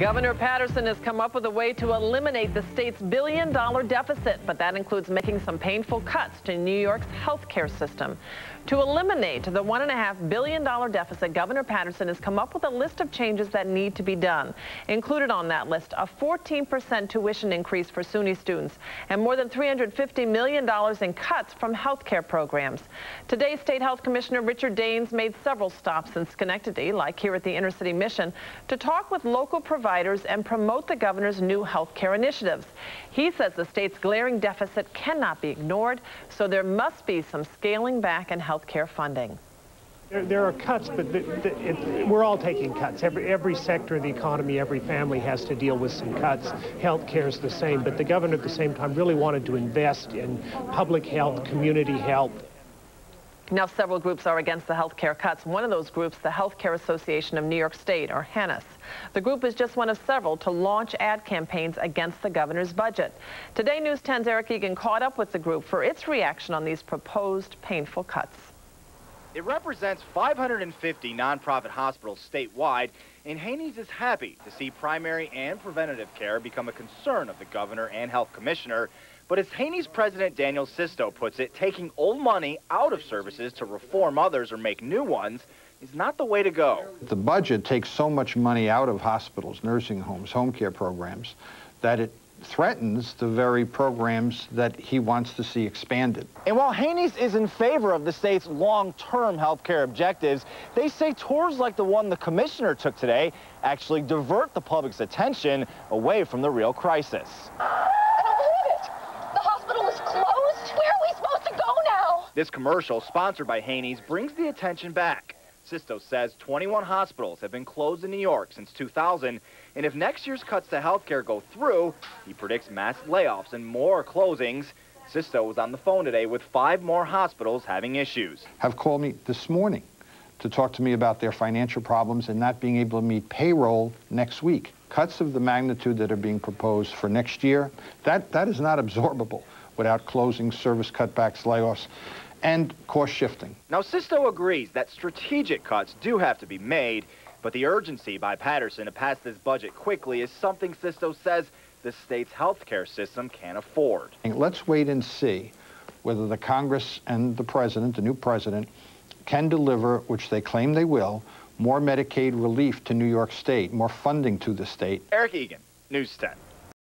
Governor Paterson has come up with a way to eliminate the state's billion-dollar deficit, but that includes making some painful cuts to New York's health care system. To eliminate the $1.5 billion deficit, Governor Paterson has come up with a list of changes that need to be done. Included on that list, a 14% tuition increase for SUNY students and more than $350 million in cuts from health care programs. Today, State Health Commissioner Richard Daines made several stops in Schenectady, like here at the Inner City Mission, to talk with local providers and promote the governor's new health care initiatives. He says the state's glaring deficit cannot be ignored, so there must be some scaling back in health care funding. There are cuts, but we're all taking cuts. Every sector of the economy, every family has to deal with some cuts. Health care is the same, but the governor at the same time really wanted to invest in public health, community health. Now, several groups are against the health care cuts. One of those groups, the Health Care Association of New York State, or HANAS. The group is just one of several to launch ad campaigns against the governor's budget. Today, News 10's Eric Egan caught up with the group for its reaction on these proposed painful cuts. It represents 550 nonprofit hospitals statewide, and Haney's is happy to see primary and preventative care become a concern of the governor and health commissioner. But as Haney's president Daniel Sisto puts it, taking old money out of services to reform others or make new ones is not the way to go. The budget takes so much money out of hospitals, nursing homes, home care programs, that it threatens the very programs that he wants to see expanded. And while Haney's is in favor of the state's long-term health care objectives, they say tours like the one the commissioner took today actually divert the public's attention away from the real crisis. This commercial, sponsored by Haney's, brings the attention back. Sisto says 21 hospitals have been closed in New York since 2000, and if next year's cuts to health care go through, he predicts mass layoffs and more closings. Sisto was on the phone today with 5 more hospitals having issues. Have called me this morning to talk to me about their financial problems and not being able to meet payroll next week. Cuts of the magnitude that are being proposed for next year, that is not absorbable without closing, service cutbacks, layoffs, and cost shifting. Now, Sisto agrees that strategic cuts do have to be made, but the urgency by Paterson to pass this budget quickly is something Sisto says the state's health care system can't afford. Let's wait and see whether the Congress and the president, the new president, can deliver, which they claim they will, more Medicaid relief to New York State, more funding to the state. Eric Egan, News 10.